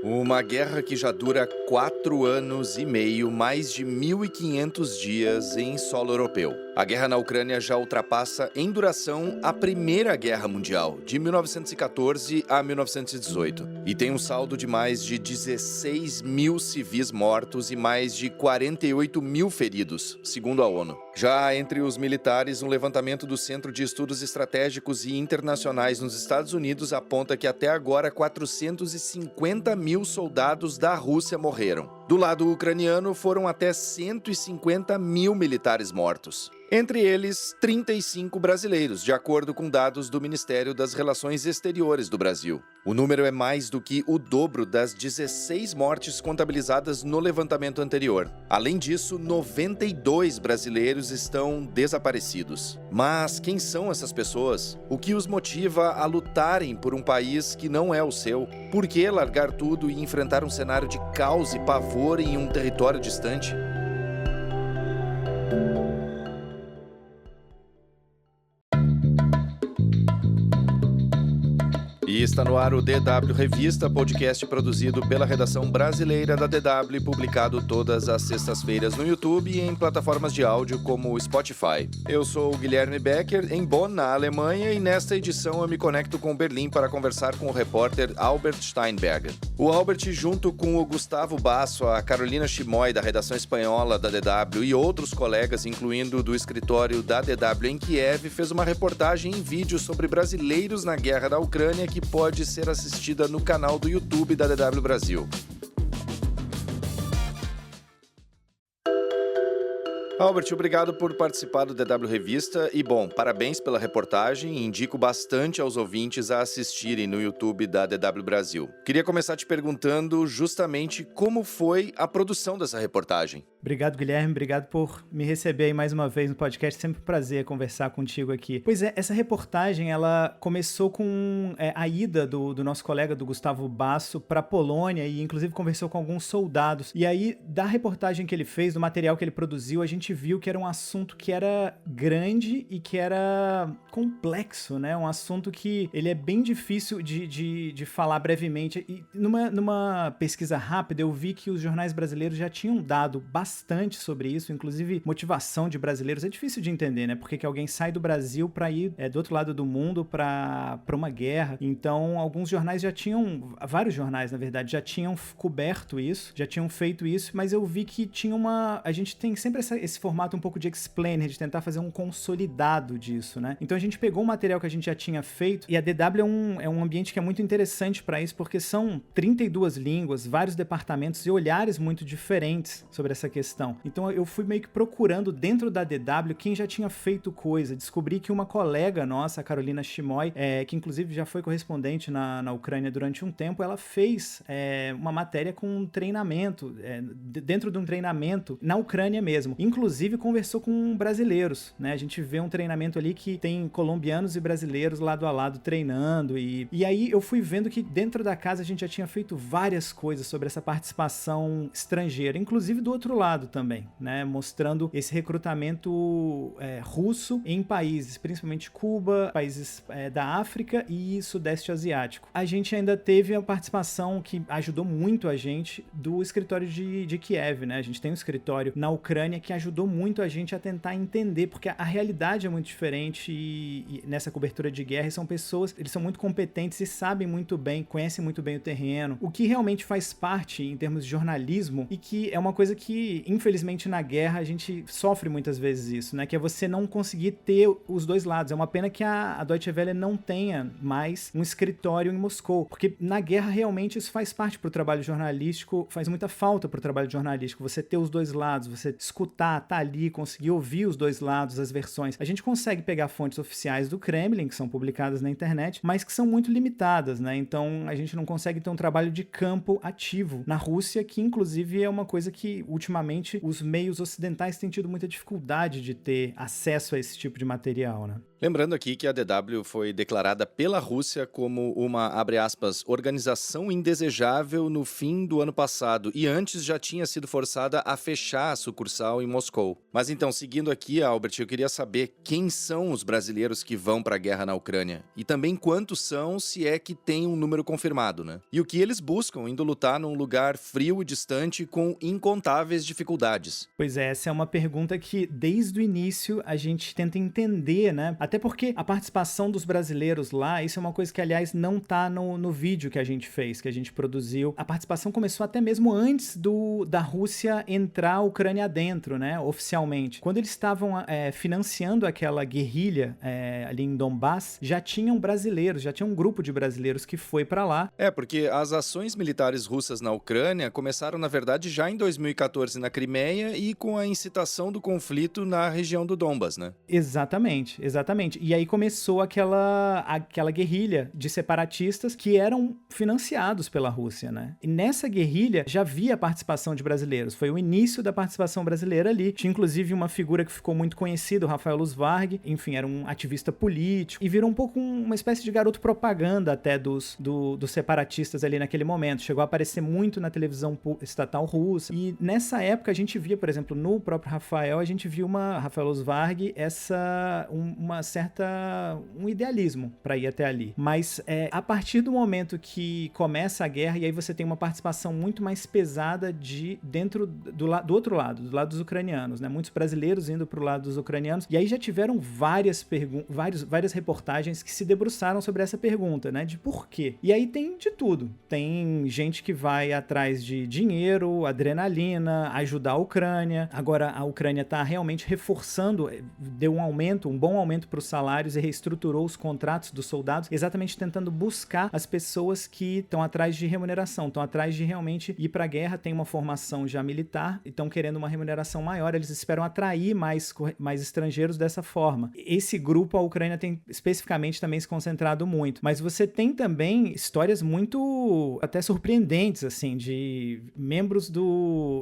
Uma guerra que já dura 4 anos e meio, mais de 1.500 dias em solo europeu. A guerra na Ucrânia já ultrapassa em duração a Primeira Guerra Mundial, de 1914 a 1918, e tem um saldo de mais de 16 mil civis mortos e mais de 48 mil feridos, segundo a ONU. Já entre os militares, um levantamento do Centro de Estudos Estratégicos e Internacionais nos Estados Unidos aponta que até agora 450 mil soldados da Rússia morreram. Do lado ucraniano, foram até 150 mil militares mortos. Entre eles, 35 brasileiros, de acordo com dados do Ministério das Relações Exteriores do Brasil. O número é mais do que o dobro das 16 mortes contabilizadas no levantamento anterior. Além disso, 92 brasileiros estão desaparecidos. Mas quem são essas pessoas? O que os motiva a lutarem por um país que não é o seu? Por que largar tudo e enfrentar um cenário de caos e pavor em um território distante? E está no ar o DW Revista, podcast produzido pela redação brasileira da DW, publicado todas as sextas-feiras no YouTube e em plataformas de áudio como o Spotify. Eu sou o Guilherme Becker, em Bonn, na Alemanha, e nesta edição eu me conecto com Berlim para conversar com o repórter Albert Steinberger. O Albert, junto com o Gustavo Basso, a Carolina Chimoy, da redação espanhola da DW, e outros colegas, incluindo do escritório da DW em Kiev, fez uma reportagem em vídeo sobre brasileiros na guerra da Ucrânia que pode ser assistida no canal do YouTube da DW Brasil. Albert, obrigado por participar do DW Revista e, bom, parabéns pela reportagem. Indico bastante aos ouvintes a assistirem no YouTube da DW Brasil. Queria começar te perguntando justamente como foi a produção dessa reportagem. Obrigado, Guilherme. Obrigado por me receber aí mais uma vez no podcast. Sempre um prazer conversar contigo aqui. Pois é, essa reportagem, ela começou com a ida do nosso colega, do Gustavo Basso, para a Polônia e, inclusive, conversou com alguns soldados. E aí, da reportagem que ele fez, do material que ele produziu, a gente viu que era um assunto que era grande e que era complexo, né? Um assunto que ele é bem difícil de falar brevemente. E numa pesquisa rápida, eu vi que os jornais brasileiros já tinham dado bastante sobre isso, inclusive motivação de brasileiros. É difícil de entender, né? Porque que alguém sai do Brasil para ir do outro lado do mundo para uma guerra. Então, alguns jornais já tinham, vários jornais, na verdade, já tinham coberto isso, já tinham feito isso, mas eu vi que tinha a gente tem sempre esse formato um pouco de explainer, de tentar fazer um consolidado disso, né? Então a gente pegou o material que a gente já tinha feito, e a DW é um ambiente que é muito interessante para isso, porque são 32 línguas, vários departamentos e olhares muito diferentes sobre essa questão. Então eu fui meio que procurando dentro da DW quem já tinha feito coisa. Descobri que uma colega nossa, a Carolina Chimoy, que inclusive já foi correspondente na Ucrânia durante um tempo, ela fez uma matéria com um treinamento, dentro de um treinamento na Ucrânia mesmo. Inclusive conversou com brasileiros, né? A gente vê um treinamento ali que tem colombianos e brasileiros lado a lado treinando, e aí eu fui vendo que dentro da casa a gente já tinha feito várias coisas sobre essa participação estrangeira, inclusive do outro lado também, né? Mostrando esse recrutamento russo em países, principalmente Cuba, países da África e Sudeste Asiático. A gente ainda teve a participação que ajudou muito a gente do escritório de Kiev, né? A gente tem um escritório na Ucrânia que ajudou muito a gente a tentar entender, porque a realidade é muito diferente e nessa cobertura de guerra são pessoas, eles são muito competentes e sabem muito bem, conhecem muito bem o terreno, o que realmente faz parte em termos de jornalismo e que é uma coisa que, infelizmente, na guerra a gente sofre muitas vezes isso, né? Que é você não conseguir ter os dois lados. É uma pena que a Deutsche Welle não tenha mais um escritório em Moscou, porque na guerra realmente isso faz parte pro trabalho jornalístico, faz muita falta pro trabalho jornalístico, você ter os dois lados, você escutar, tá ali, conseguir ouvir os dois lados, as versões. A gente consegue pegar fontes oficiais do Kremlin, que são publicadas na internet, mas que são muito limitadas, né? Então a gente não consegue ter um trabalho de campo ativo na Rússia, que inclusive é uma coisa que ultimamente os meios ocidentais têm tido muita dificuldade de ter acesso a esse tipo de material, né? Lembrando aqui que a DW foi declarada pela Rússia como uma, abre aspas, organização indesejável no fim do ano passado e antes já tinha sido forçada a fechar a sucursal em Moscou. Mas então, seguindo aqui, Albert, eu queria saber quem são os brasileiros que vão para a guerra na Ucrânia e também quantos são, se é que tem um número confirmado, né? E o que eles buscam indo lutar num lugar frio e distante com incontáveis dificuldades. Pois é, essa é uma pergunta que desde o início a gente tenta entender, né? Até porque a participação dos brasileiros lá, isso é uma coisa que, aliás, não tá no vídeo que a gente fez, que a gente produziu. A participação começou até mesmo antes da Rússia entrar a Ucrânia dentro, né? Oficialmente. Quando eles estavam financiando aquela guerrilha ali em Donbass, já tinham brasileiros, já tinha um grupo de brasileiros que foi pra lá. Porque as ações militares russas na Ucrânia começaram, na verdade, já em 2014 na Crimeia e com a incitação do conflito na região do Donbas, né? Exatamente. E aí começou aquela guerrilha de separatistas que eram financiados pela Rússia, né? E nessa guerrilha já havia a participação de brasileiros. Foi o início da participação brasileira ali. Tinha inclusive uma figura que ficou muito conhecida, o Rafael Luzvarg. Enfim, era um ativista político e virou um pouco uma espécie de garoto propaganda até dos separatistas ali naquele momento. Chegou a aparecer muito na televisão estatal russa. E nessa época a gente via, por exemplo, no próprio Rafael, a gente viu Rafael Luzvarg, um idealismo para ir até ali. Mas a partir do momento que começa a guerra, e aí você tem uma participação muito mais pesada dentro do outro lado, do lado dos ucranianos, né? Muitos brasileiros indo pro lado dos ucranianos, e aí já tiveram várias reportagens que se debruçaram sobre essa pergunta, né? De por quê? E aí tem de tudo. Tem gente que vai atrás de dinheiro, adrenalina, ajudar a Ucrânia. Agora a Ucrânia tá realmente reforçando, deu um bom aumento para os salários e reestruturou os contratos dos soldados, exatamente tentando buscar as pessoas que estão atrás de remuneração, estão atrás de realmente ir para a guerra, tem uma formação já militar e estão querendo uma remuneração maior, eles esperam atrair mais estrangeiros dessa forma. Esse grupo, a Ucrânia tem especificamente também se concentrado muito, mas você tem também histórias muito até surpreendentes, assim, de membros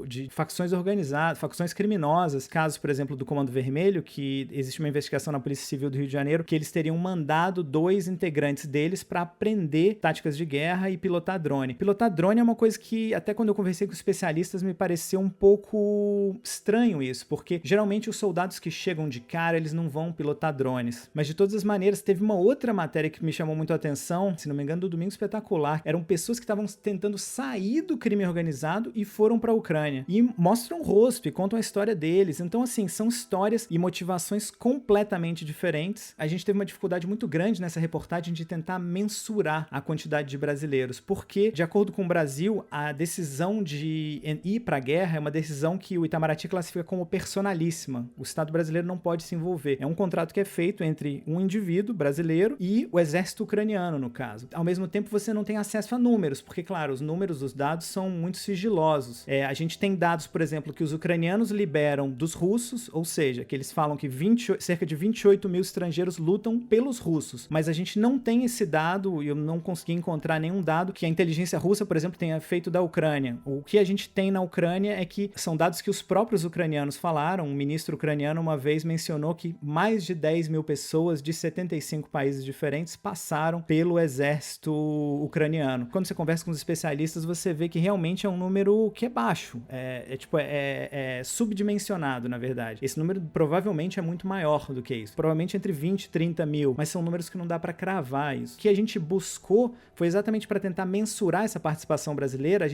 de facções organizadas, facções criminosas, casos, por exemplo, do Comando Vermelho, que existe uma investigação na Polícia Civil do Rio de Janeiro, que eles teriam mandado 2 integrantes deles para aprender táticas de guerra e pilotar drone. Pilotar drone é uma coisa que, até quando eu conversei com especialistas, me pareceu um pouco estranho isso, porque geralmente os soldados que chegam de cara, eles não vão pilotar drones. Mas de todas as maneiras, teve uma outra matéria que me chamou muito a atenção, se não me engano, do Domingo Espetacular. Eram pessoas que estavam tentando sair do crime organizado e foram para a Ucrânia. E mostram o rosto e contam a história deles. Então, assim, são histórias e motivações completamente diferentes. A gente teve uma dificuldade muito grande nessa reportagem de tentar mensurar a quantidade de brasileiros, porque, de acordo com o Brasil, a decisão de ir para a guerra é uma decisão que o Itamaraty classifica como personalíssima. O Estado brasileiro não pode se envolver. É um contrato que é feito entre um indivíduo brasileiro e o exército ucraniano, no caso. Ao mesmo tempo, você não tem acesso a números, porque, claro, os números dos dados são muito sigilosos. A gente tem dados, por exemplo, que os ucranianos liberam dos russos, ou seja, que eles falam que cerca de 28 mil estrangeiros lutam pelos russos, mas a gente não tem esse dado e eu não consegui encontrar nenhum dado que a inteligência russa, por exemplo, tenha feito da Ucrânia. O que a gente tem na Ucrânia é que são dados que os próprios ucranianos falaram. Um ministro ucraniano uma vez mencionou que mais de 10 mil pessoas de 75 países diferentes passaram pelo exército ucraniano. Quando você conversa com os especialistas, você vê que realmente é um número que é baixo, é subdimensionado, na verdade. Esse número provavelmente é muito maior do que isso, provavelmente entre 20 e 30 mil, mas são números que não dá para cravar isso. O que a gente buscou foi exatamente para tentar mensurar essa participação brasileira.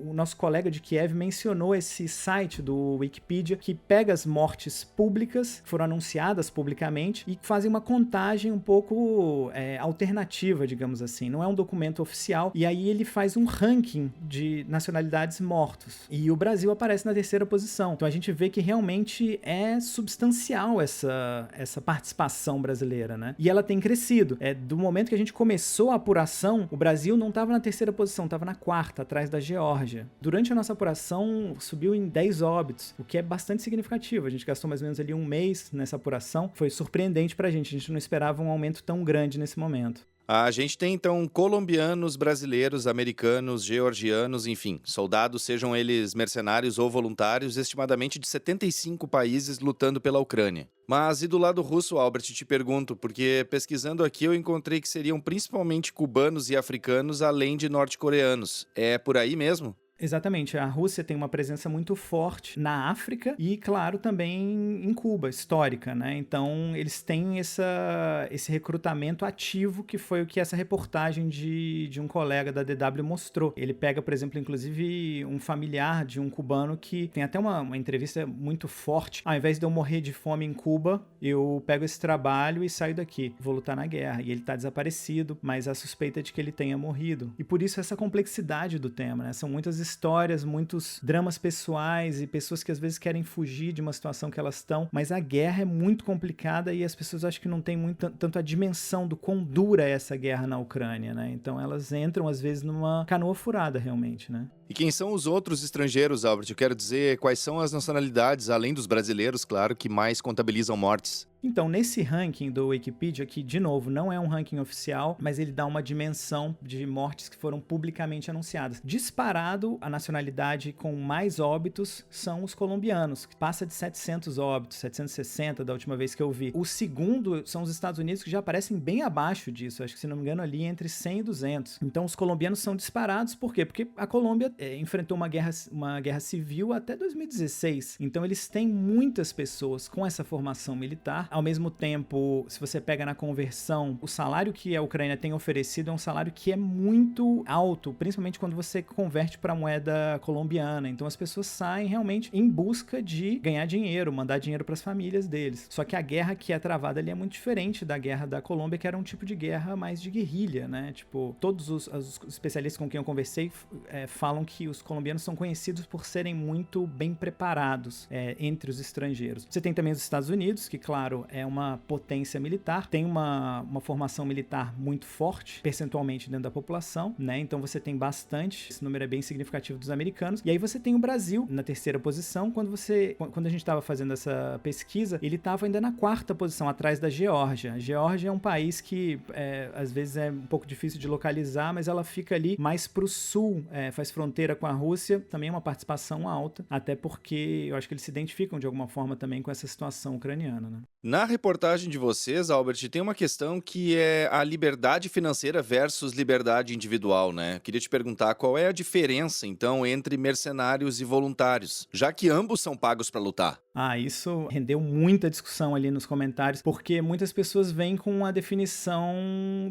O nosso colega de Kiev mencionou esse site do Wikipedia que pega as mortes públicas, que foram anunciadas publicamente, e fazem uma contagem um pouco alternativa, digamos assim. Não é um documento oficial, e aí ele faz um ranking de nacionalidades mortos. E o Brasil aparece na 3ª posição. Então a gente vê que realmente é substancial essa participação brasileira, né? E ela tem crescido. Do momento que a gente começou a apuração, o Brasil não estava na 3ª posição, estava na 4ª, atrás da Geórgia. Durante a nossa apuração, subiu em 10 óbitos, o que é bastante significativo. A gente gastou mais ou menos ali um mês nessa apuração. Foi surpreendente pra gente. A gente não esperava um aumento tão grande nesse momento. A gente tem, então, colombianos, brasileiros, americanos, georgianos, enfim, soldados, sejam eles mercenários ou voluntários, estimadamente de 75 países lutando pela Ucrânia. Mas e do lado russo, Albert, te pergunto, porque pesquisando aqui eu encontrei que seriam principalmente cubanos e africanos, além de norte-coreanos. É por aí mesmo? Exatamente, a Rússia tem uma presença muito forte na África e, claro, também em Cuba, histórica, né? Então, eles têm esse recrutamento ativo, que foi o que essa reportagem de um colega da DW mostrou. Ele pega, por exemplo, inclusive, um familiar de um cubano que tem até uma entrevista muito forte. Ao invés de eu morrer de fome em Cuba, eu pego esse trabalho e saio daqui, vou lutar na guerra. E ele tá desaparecido, mas a suspeita é de que ele tenha morrido. E por isso essa complexidade do tema, né? São muitas histórias, muitos dramas pessoais e pessoas que às vezes querem fugir de uma situação que elas estão, mas a guerra é muito complicada e as pessoas acham que não tem tanto a dimensão do quão dura é essa guerra na Ucrânia, né? Então elas entram às vezes numa canoa furada realmente, né? E quem são os outros estrangeiros, Albert? Eu quero dizer, quais são as nacionalidades, além dos brasileiros, claro, que mais contabilizam mortes? Então, nesse ranking do Wikipedia, que, de novo, não é um ranking oficial, mas ele dá uma dimensão de mortes que foram publicamente anunciadas. Disparado, a nacionalidade com mais óbitos são os colombianos, que passa de 700 óbitos, 760 da última vez que eu vi. O segundo são os Estados Unidos, que já aparecem bem abaixo disso, acho que, se não me engano, ali entre 100 e 200. Então, os colombianos são disparados, por quê? Porque a Colômbia enfrentou uma guerra civil até 2016. Então, eles têm muitas pessoas com essa formação militar. Ao mesmo tempo, se você pega na conversão, o salário que a Ucrânia tem oferecido é um salário que é muito alto, principalmente quando você converte para a moeda colombiana. Então as pessoas saem realmente em busca de ganhar dinheiro, mandar dinheiro para as famílias deles. Só que a guerra que é travada ali é muito diferente da guerra da Colômbia, que era um tipo de guerra mais de guerrilha, né? Tipo, todos os especialistas com quem eu conversei falam que os colombianos são conhecidos por serem muito bem preparados entre os estrangeiros. Você tem também os Estados Unidos, que, claro, é uma potência militar, tem uma formação militar muito forte, percentualmente dentro da população, né? Então você tem bastante, esse número é bem significativo dos americanos. E aí você tem o Brasil na terceira posição. Quando a gente estava fazendo essa pesquisa, ele estava ainda na quarta posição, atrás da Geórgia. A Geórgia é um país que às vezes é um pouco difícil de localizar, mas ela fica ali mais para o sul, faz fronteira com a Rússia, também é uma participação alta, até porque eu acho que eles se identificam de alguma forma também com essa situação ucraniana, né? Na reportagem de vocês, Albert, tem uma questão que é a liberdade financeira versus liberdade individual, né? Queria te perguntar qual é a diferença, então, entre mercenários e voluntários, já que ambos são pagos para lutar. Isso rendeu muita discussão ali nos comentários, porque muitas pessoas vêm com a definição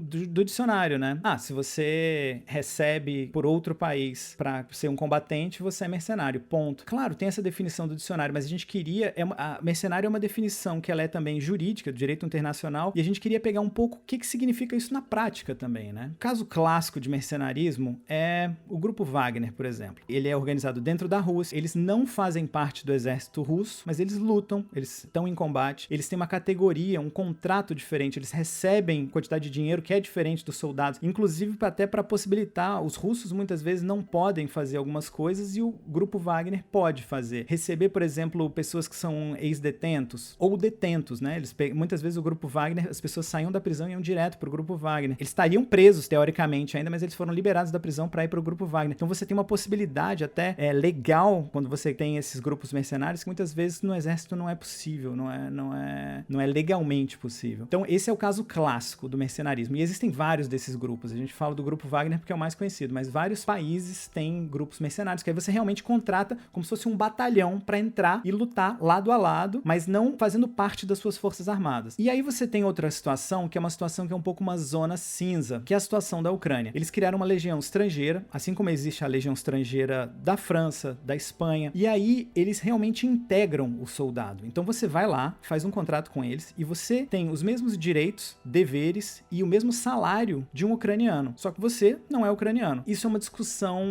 do dicionário, né? Se você recebe por outro país para ser um combatente, você é mercenário, ponto. Claro, tem essa definição do dicionário, mas a gente queria... mercenário é uma definição que ela é também jurídica, do direito internacional, e a gente queria pegar um pouco o que significa isso na prática também, né? O caso clássico de mercenarismo é o Grupo Wagner, por exemplo. Ele é organizado dentro da Rússia, eles não fazem parte do exército russo, mas eles lutam, eles estão em combate, eles têm uma categoria, um contrato diferente, eles recebem quantidade de dinheiro que é diferente dos soldados, inclusive até para possibilitar, os russos muitas vezes não podem fazer algumas coisas e o Grupo Wagner pode fazer. Receber, por exemplo, pessoas que são ex-detentos ou detentos, né? Muitas vezes o Grupo Wagner, as pessoas saíam da prisão e iam direto pro Grupo Wagner. Eles estariam presos, teoricamente, ainda, mas eles foram liberados da prisão para ir pro Grupo Wagner. Então você tem uma possibilidade até legal, quando você tem esses grupos mercenários, que muitas vezes no exército não é possível, não é legalmente possível. Então esse é o caso clássico do mercenarismo. E existem vários desses grupos. A gente fala do Grupo Wagner porque é o mais conhecido, mas vários países têm grupos mercenários, que aí você realmente contrata como se fosse um batalhão para entrar e lutar lado a lado, mas não fazendo parte das suas forças armadas. E aí você tem outra situação, que é uma situação que é um pouco uma zona cinza, que é a situação da Ucrânia. Eles criaram uma legião estrangeira, assim como existe a legião estrangeira da França, da Espanha, e aí eles realmente integram o soldado. Então você vai lá, faz um contrato com eles, e você tem os mesmos direitos, deveres e o mesmo salário de um ucraniano, só que você não é ucraniano. Isso é uma discussão,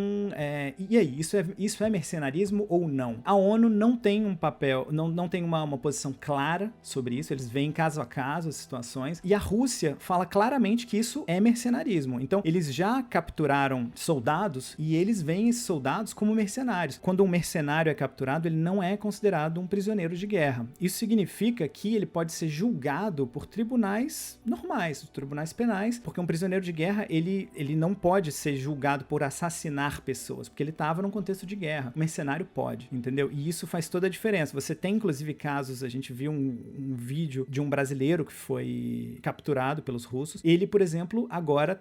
e aí, isso é mercenarismo ou não? A ONU não tem um papel, não tem uma posição clara sobre isso, eles veem caso a caso as situações, e a Rússia fala claramente que isso é mercenarismo. Então, eles já capturaram soldados e eles veem esses soldados como mercenários. Quando um mercenário é capturado, ele não é considerado um prisioneiro de guerra. Isso significa que ele pode ser julgado por tribunais normais, tribunais penais, porque um prisioneiro de guerra, ele não pode ser julgado por assassinar pessoas, porque ele estava num contexto de guerra. O mercenário pode, entendeu? E isso faz toda a diferença. Você tem, inclusive, casos, a gente viu um vídeo de um brasileiro que foi capturado pelos russos. Ele, por exemplo, agora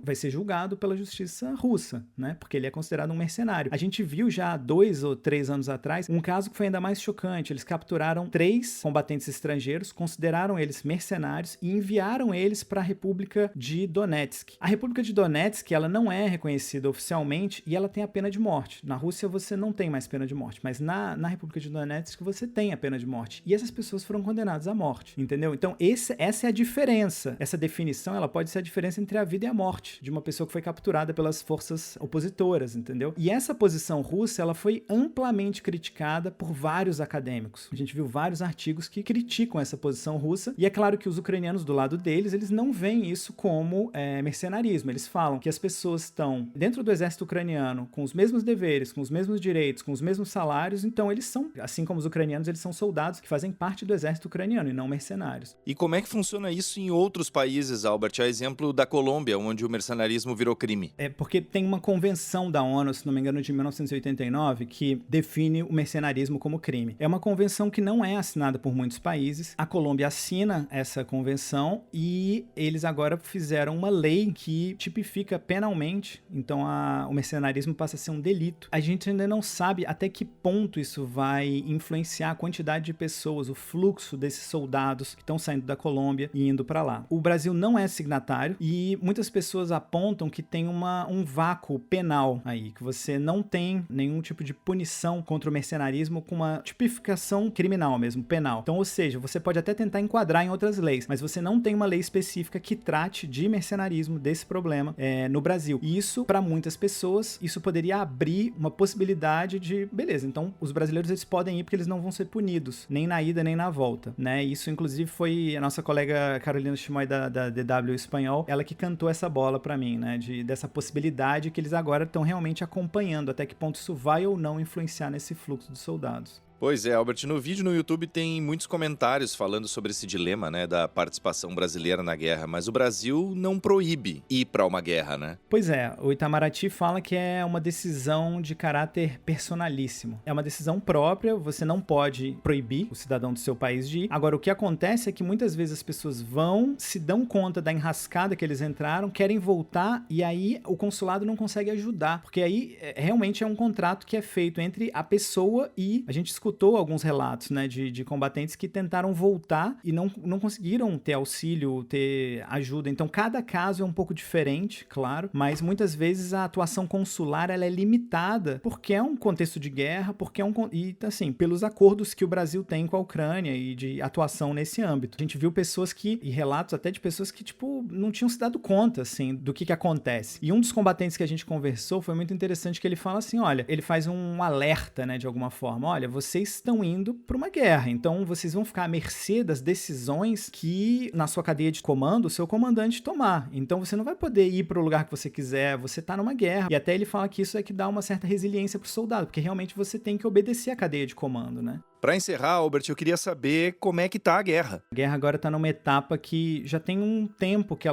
vai ser julgado pela justiça russa, né? Porque ele é considerado um mercenário. A gente viu já há 2 ou 3 anos atrás um caso que foi ainda mais chocante. Eles capturaram 3 combatentes estrangeiros, consideraram eles mercenários e enviaram eles para a República de Donetsk. A República de Donetsk, ela não é reconhecida oficialmente e ela tem a pena de morte. Na Rússia você não tem mais pena de morte, mas na República de Donetsk você tem a pena de morte. E essas pessoas foram condenadas à morte, entendeu? Então essa é a diferença. Essa definição, ela pode ser a diferença entre a vida e a morte de uma pessoa que foi capturada pelas forças opositoras, entendeu? E essa posição russa, ela foi amplamente criticada por vários acadêmicos. A gente viu vários artigos que criticam essa posição russa, e é claro que os ucranianos do lado deles, eles não veem isso como mercenarismo. Eles falam que as pessoas estão dentro do exército ucraniano com os mesmos deveres, com os mesmos direitos, com os mesmos salários, então eles são, assim como os ucranianos, eles são soldados que fazem parte do exército ucraniano e não mercenários. E como é que funciona isso em outros países, Albert? A exemplo da Colômbia, onde o mercenarismo virou crime. É porque tem uma convenção da ONU, se não me engano, de 1989, que define o mercenarismo como crime. É uma convenção que não é assinada por muitos países. A Colômbia assina essa convenção e eles agora fizeram uma lei que tipifica penalmente, então o mercenarismo passa a ser um delito. A gente ainda não sabe até que ponto isso vai influenciar a quantidade de pessoas, o fluxo desses soldados que estão saindo da Colômbia e indo para lá. O Brasil não é signatário e muitas pessoas apontam que tem um vácuo penal aí, que você não tem nenhum tipo de punição contra o mercenarismo com uma tipificação criminal mesmo, penal. Então, ou seja, você pode até tentar enquadrar em outras leis, mas você não tem uma lei específica que trate de mercenarismo, desse problema no Brasil. E isso, para muitas pessoas, isso poderia abrir uma possibilidade de, beleza, então os brasileiros eles podem ir porque eles não vão ser punidos, nem na ida nem na volta, né? Isso, inclusive, foi a nossa colega Carolina Chimoy da DW Espanhol, ela que cantou essa bola para mim, né? Dessa possibilidade que eles agora estão realmente acompanhando até que ponto isso vai ou não influenciar nesse fluxo de soldados. Pois é, Albert, no vídeo no YouTube tem muitos comentários falando sobre esse dilema, né, da participação brasileira na guerra, mas o Brasil não proíbe ir para uma guerra, né? Pois é, o Itamaraty fala que é uma decisão de caráter personalíssimo. É uma decisão própria, você não pode proibir o cidadão do seu país de ir. Agora, o que acontece é que muitas vezes as pessoas vão, se dão conta da enrascada que eles entraram, querem voltar e aí o consulado não consegue ajudar, porque aí realmente é um contrato que é feito entre a pessoa e a gente escutou alguns relatos, né, de combatentes que tentaram voltar e não conseguiram ter auxílio, ter ajuda. Então, cada caso é um pouco diferente, claro, mas muitas vezes a atuação consular ela é limitada porque é um contexto de guerra, porque e assim, pelos acordos que o Brasil tem com a Ucrânia e de atuação nesse âmbito. A gente viu pessoas e relatos até de pessoas que, tipo, não tinham se dado conta, assim, do que acontece. E um dos combatentes que a gente conversou foi muito interessante, que ele fala assim, olha, ele faz um alerta, né, de alguma forma, olha, vocês estão indo para uma guerra, então vocês vão ficar à mercê das decisões que na sua cadeia de comando o seu comandante tomar. Então você não vai poder ir para o lugar que você quiser, você tá numa guerra. E até ele fala que isso é que dá uma certa resiliência pro soldado, porque realmente você tem que obedecer a cadeia de comando, né? Para encerrar, Albert, eu queria saber como é que tá a guerra. A guerra agora tá numa etapa que já tem um tempo que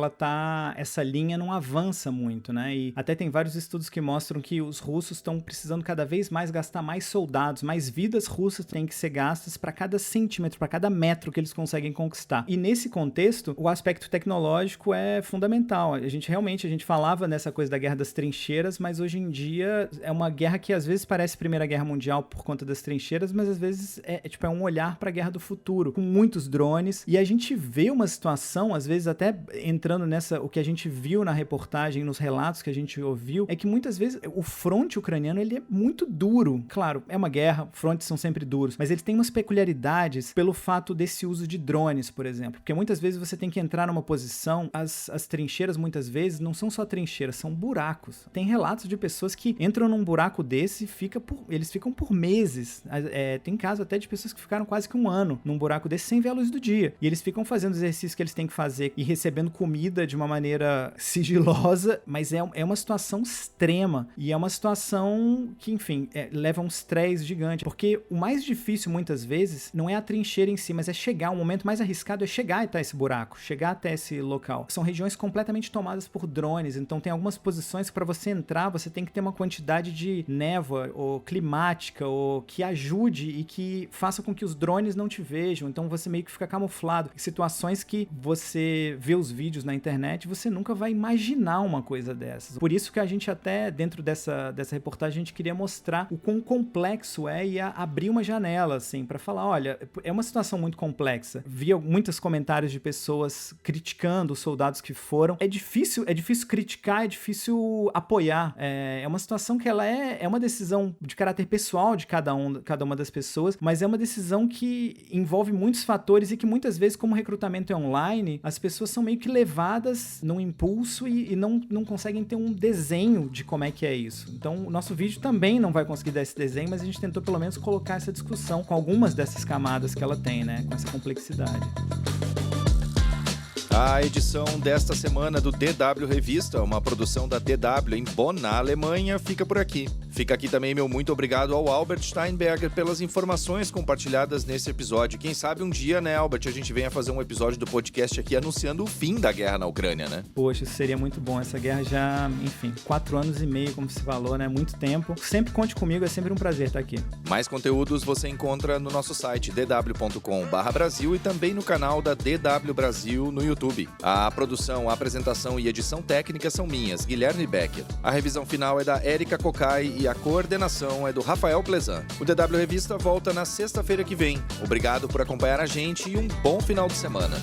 essa linha não avança muito, né? E até tem vários estudos que mostram que os russos estão precisando cada vez mais gastar mais soldados, mais vidas russas têm que ser gastas para cada centímetro, para cada metro que eles conseguem conquistar. E nesse contexto, o aspecto tecnológico é fundamental. A gente falava nessa coisa da guerra das trincheiras, mas hoje em dia é uma guerra que às vezes parece Primeira Guerra Mundial por conta das trincheiras, mas às vezes é um olhar para a guerra do futuro, com muitos drones, e a gente vê uma situação, às vezes até entrando o que a gente viu na reportagem, nos relatos que a gente ouviu, é que muitas vezes o fronte ucraniano, ele é muito duro. Claro, é uma guerra, frontes são sempre duros, mas eles têm umas peculiaridades pelo fato desse uso de drones, por exemplo, porque muitas vezes você tem que entrar numa posição, as trincheiras muitas vezes não são só trincheiras, são buracos. Tem relatos de pessoas que entram num buraco desse e eles ficam por meses. Tem caso até de pessoas que ficaram quase que 1 ano num buraco desse sem ver a luz do dia. E eles ficam fazendo os exercícios que eles têm que fazer e recebendo comida de uma maneira sigilosa, mas é uma situação extrema. E é uma situação que, enfim, leva a um estresse gigante. Porque o mais difícil, muitas vezes, não é a trincheira em si, mas é chegar. O momento mais arriscado é chegar até esse buraco, chegar até esse local. São regiões completamente tomadas por drones, então tem algumas posições que para você entrar, você tem que ter uma quantidade de névoa ou climática ou que ajude e que faça com que os drones não te vejam. Então você meio que fica camuflado. Situações que você vê os vídeos na internet, você nunca vai imaginar uma coisa dessas. Por isso que a gente até, dentro dessa reportagem, a gente queria mostrar o quão complexo é e abrir uma janela, assim, pra falar, olha, é uma situação muito complexa. Via muitos comentários de pessoas criticando os soldados que foram. É difícil criticar, é difícil apoiar. É uma situação que ela é uma decisão de caráter pessoal de cada uma das pessoas, mas é uma decisão que envolve muitos fatores e que muitas vezes, como recrutamento é online, as pessoas são meio que levadas num impulso e não conseguem ter um desenho de como é que é isso. Então, o nosso vídeo também não vai conseguir dar esse desenho, mas a gente tentou pelo menos colocar essa discussão com algumas dessas camadas que ela tem, né? Com essa complexidade. A edição desta semana do DW Revista, uma produção da DW em Bonn, na Alemanha, fica por aqui. Fica aqui também meu muito obrigado ao Albert Steinberger pelas informações compartilhadas nesse episódio. Quem sabe um dia, né, Albert, a gente venha fazer um episódio do podcast aqui anunciando o fim da guerra na Ucrânia, né? Poxa, isso seria muito bom. Essa guerra já, enfim, 4 anos e meio, como se falou, né? Muito tempo. Sempre conte comigo, é sempre um prazer estar aqui. Mais conteúdos você encontra no nosso site dw.com/Brasil e também no canal da DW Brasil no YouTube. A produção, a apresentação e edição técnica são minhas, Guilherme Becker. A revisão final é da Érica Cocai e a coordenação é do Rafael Plezan. O DW Revista volta na sexta-feira que vem. Obrigado por acompanhar a gente e um bom final de semana.